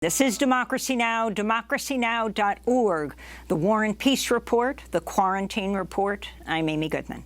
This is Democracy Now!, democracynow.org, the War and Peace Report, the Quarantine Report. I'm Amy Goodman.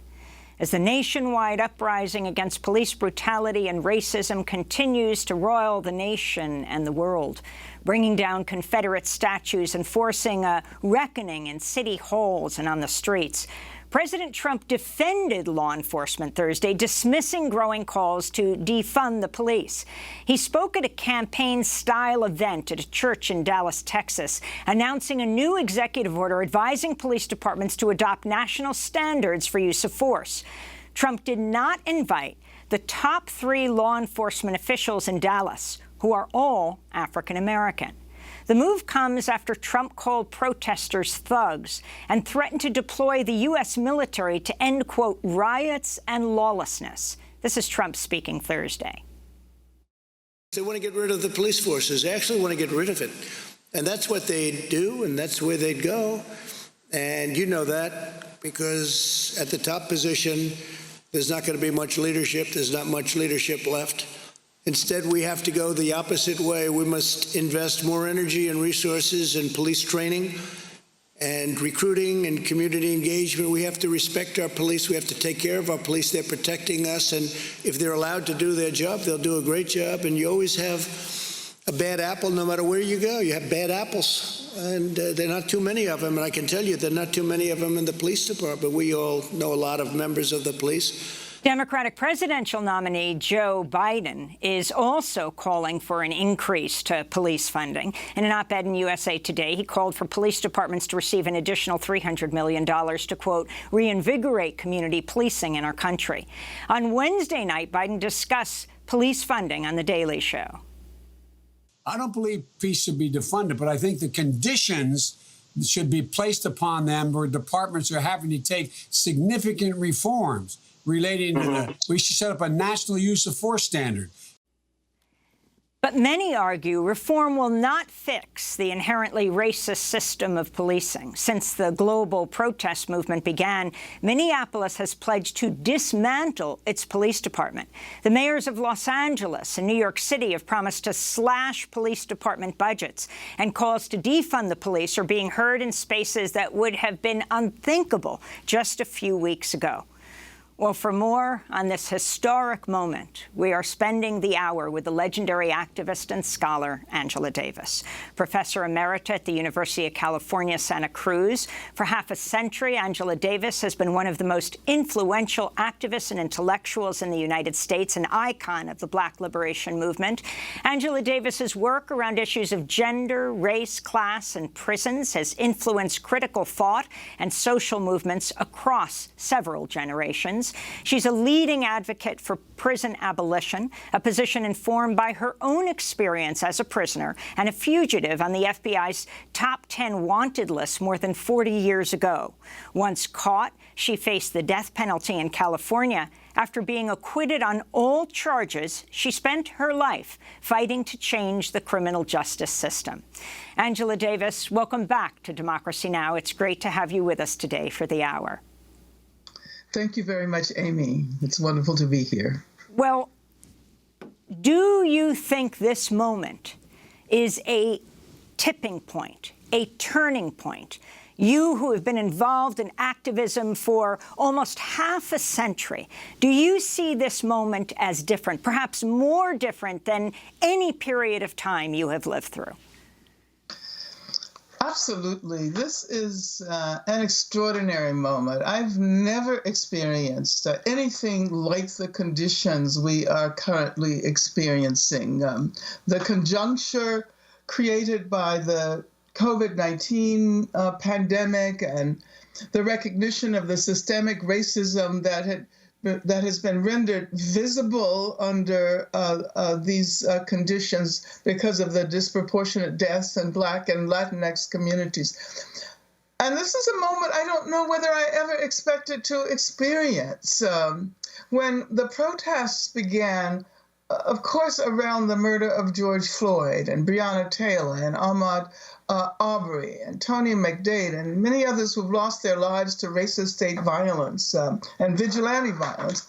As the nationwide uprising against police brutality and racism continues to roil the nation and the world, bringing down Confederate statues and forcing a reckoning in city halls and on the streets, President Trump defended law enforcement Thursday, dismissing growing calls to defund the police. He spoke at a campaign-style event at a church in Dallas, Texas, announcing a new executive order advising police departments to adopt national standards for use of force. Trump did not invite the top 3 law enforcement officials in Dallas, who are all African American. The move comes after Trump called protesters thugs and threatened to deploy the U.S. military to end, quote, riots and lawlessness. This is Trump speaking Thursday. They want to get rid of the police forces. They actually want to get rid of it. And that's what they'd do, and that's where they'd go. And you know that because at the top position, there's not going to be much leadership. There's not much leadership left. Instead, we have to go the opposite way. We must invest more energy and resources in police training and recruiting and community engagement. We have to respect our police. We have to take care of our police. They're protecting us. And if they're allowed to do their job, they'll do a great job. And you always have a bad apple no matter where you go. You have bad apples. And there are not too many of them. And I can tell you there are not too many of them in the police department. We all know a lot of members of the police. Democratic presidential nominee Joe Biden is also calling for an increase to police funding. In an op-ed in USA Today, he called for police departments to receive an additional $300 million to, quote, reinvigorate community policing in our country. On Wednesday night, Biden discussed police funding on The Daily Show. I don't believe police should be defunded, but I think the conditions should be placed upon them where departments are having to take significant reforms relating to we should set up a national use of force standard. But many argue reform will not fix the inherently racist system of policing. Since the global protest movement began, Minneapolis has pledged to dismantle its police department. The mayors of Los Angeles and New York City have promised to slash police department budgets, and calls to defund the police are being heard in spaces that would have been unthinkable just a few weeks ago. Well, for more on this historic moment, we are spending the hour with the legendary activist and scholar Angela Davis, professor emerita at the University of California, Santa Cruz. For half a century, Angela Davis has been one of the most influential activists and intellectuals in the United States, an icon of the Black liberation movement. Angela Davis's work around issues of gender, race, class, and prisons has influenced critical thought and social movements across several generations. She's a leading advocate for prison abolition, a position informed by her own experience as a prisoner and a fugitive on the FBI's top 10 wanted list more than 40 years ago. Once caught, she faced the death penalty in California. After being acquitted on all charges, she spent her life fighting to change the criminal justice system. Angela Davis, welcome back to Democracy Now! It's great to have you with us today for the hour. Thank you very much, Amy. It's wonderful to be here. Well, do you think this moment is a tipping point, a turning point? You who have been involved in activism for almost half a century, do you see this moment as different, perhaps more different than any period of time you have lived through? Absolutely. This is an extraordinary moment. I've never experienced anything like the conditions we are currently experiencing. The conjuncture created by the COVID-19 pandemic and the recognition of the systemic racism that has been rendered visible under these conditions because of the disproportionate deaths in Black and Latinx communities. And this is a moment I don't know whether I ever expected to experience. When the protests began, of course, around the murder of George Floyd and Breonna Taylor and Ahmaud Arbery and Tony McDade and many others who've lost their lives to racist state violence and vigilante violence,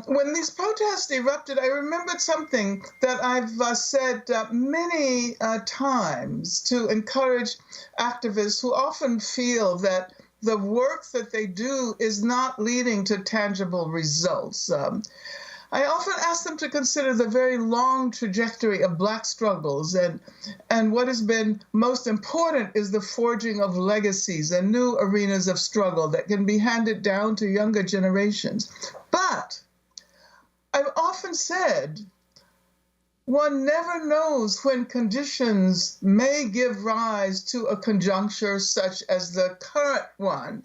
When these protests erupted, I remembered something that I've said many times to encourage activists who often feel that the work that they do is not leading to tangible results. I often ask them to consider the very long trajectory of Black struggles, and what has been most important is the forging of legacies and new arenas of struggle that can be handed down to younger generations. But I've often said, one never knows when conditions may give rise to a conjuncture such as the current one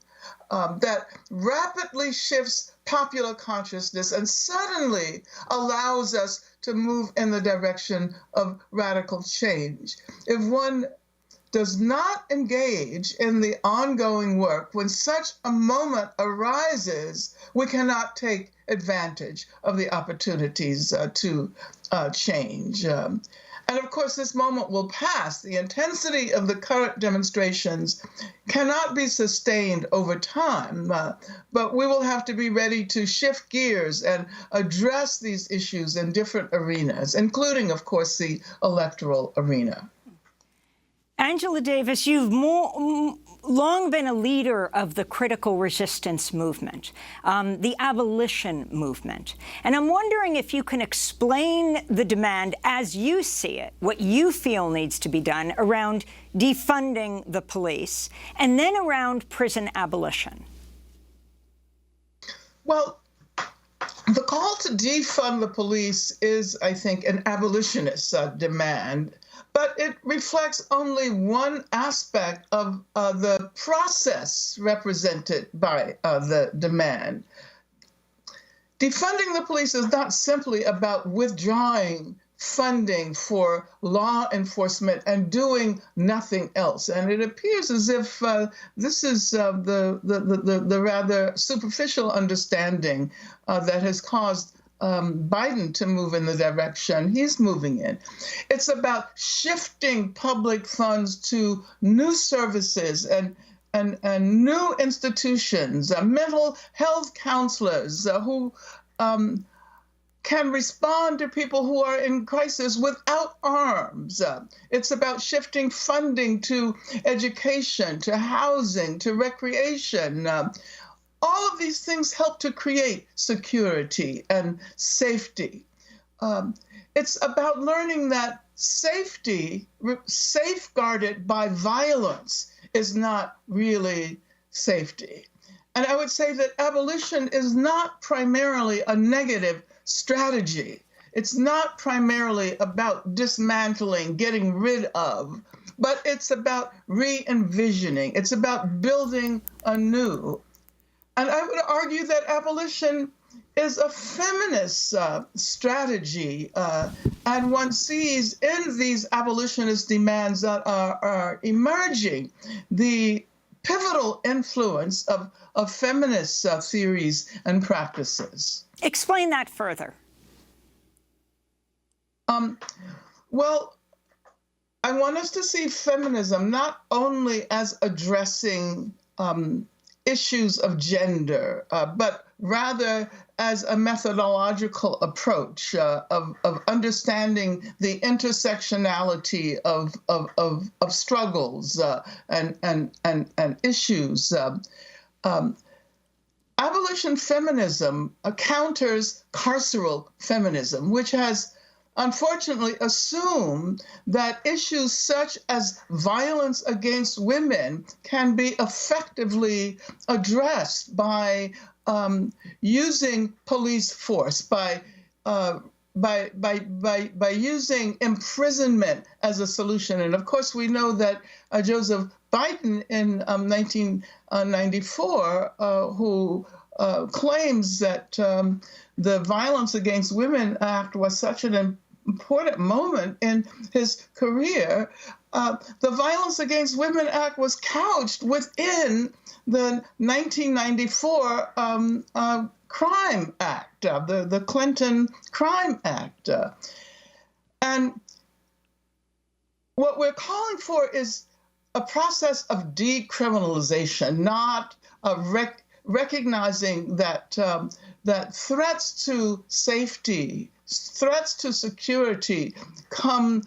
that rapidly shifts popular consciousness and suddenly allows us to move in the direction of radical change. If one does not engage in the ongoing work, when such a moment arises, we cannot take advantage of the opportunities to change. And of course, this moment will pass. The intensity of the current demonstrations cannot be sustained over time, but we will have to be ready to shift gears and address these issues in different arenas, including, of course, the electoral arena. Angela Davis, you've long been a leader of the critical resistance movement, the abolition movement. And I'm wondering if you can explain the demand as you see it, what you feel needs to be done around defunding the police, and then around prison abolition. Well, the call to defund the police is, I think, an abolitionist demand. But it reflects only one aspect of the process represented by the demand. Defunding the police is not simply about withdrawing funding for law enforcement and doing nothing else. And it appears as if this is the rather superficial understanding that has caused Biden to move in the direction he's moving in. It's about shifting public funds to new services and new institutions, mental health counselors who can respond to people who are in crisis without arms. It's about shifting funding to education, to housing, to recreation. All of these things help to create security and safety. It's about learning that safety, safeguarded by violence, is not really safety. And I would say that abolition is not primarily a negative strategy. It's not primarily about dismantling, getting rid of, but it's about re-envisioning. It's about building anew. And I would argue that abolition is a feminist strategy, and one sees in these abolitionist demands that are emerging the pivotal influence of feminist theories and practices. Explain that further. Well, I want us to see feminism not only as addressing issues of gender, but rather as a methodological approach of understanding the intersectionality of struggles and issues. Abolition feminism counters carceral feminism, which has unfortunately assumed that issues such as violence against women can be effectively addressed by using police force, by using imprisonment as a solution. And of course, we know that Joseph Biden in 1994, who claims that the Violence Against Women Act was such an important moment in his career, the Violence Against Women Act was couched within the 1994 Crime Act, the Clinton Crime Act. And what we're calling for is a process of decriminalization, not recognizing that that threats to safety, threats to security come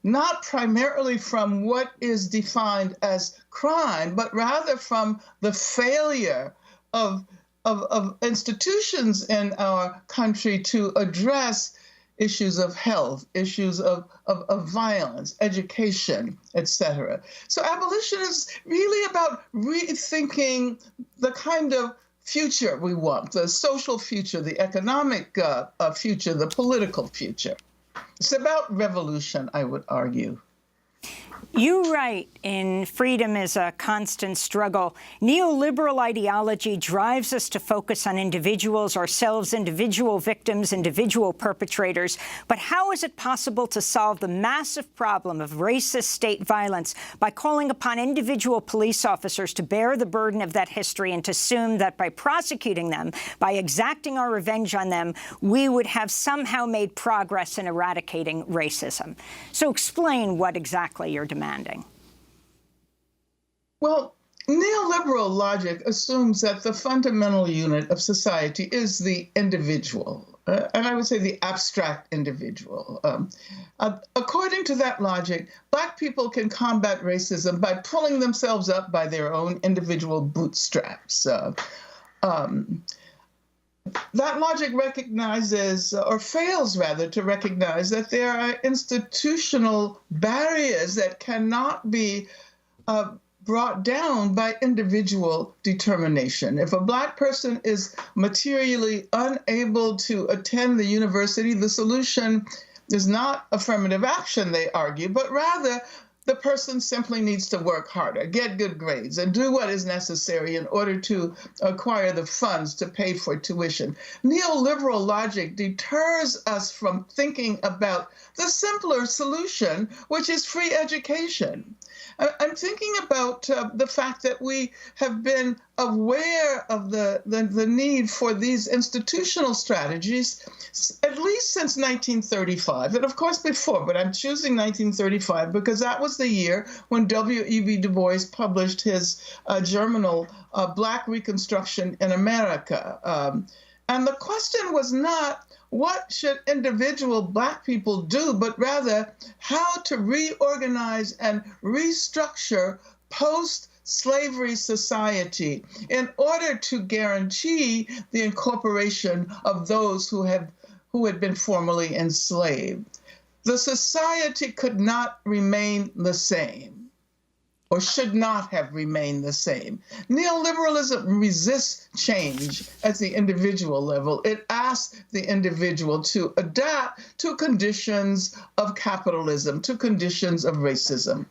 not primarily from what is defined as crime, but rather from the failure of institutions in our country to address issues of health, issues of violence, education, etc. So abolition is really about rethinking the kind of future we want, the social future, the economic future, the political future. It's about revolution, I would argue. You write in Freedom is a Constant Struggle, neoliberal ideology drives us to focus on individuals, ourselves, individual victims, individual perpetrators. But how is it possible to solve the massive problem of racist state violence by calling upon individual police officers to bear the burden of that history and to assume that by prosecuting them, by exacting our revenge on them, we would have somehow made progress in eradicating racism? So explain what exactly you're demanding. Well, neoliberal logic assumes that the fundamental unit of society is the individual, and I would say the abstract individual. According to that logic, Black people can combat racism by pulling themselves up by their own individual bootstraps. That logic recognizes, or fails rather, to recognize that there are institutional barriers that cannot be brought down by individual determination. If a Black person is materially unable to attend the university, the solution is not affirmative action, they argue, but rather the person simply needs to work harder, get good grades, and do what is necessary in order to acquire the funds to pay for tuition. Neoliberal logic deters us from thinking about the simpler solution, which is free education. I'm thinking about the fact that we have been aware of the need for these institutional strategies at least since 1935, and of course before, but I'm choosing 1935 because that was the year when W.E.B. Du Bois published his journal, Black Reconstruction in America. And the question was not, what should individual Black people do, but rather how to reorganize and restructure post-slavery society in order to guarantee the incorporation of those who had been formerly enslaved. The society could not remain the same, or should not have remained the same. Neoliberalism resists change at the individual level. It asks the individual to adapt to conditions of capitalism, to conditions of racism.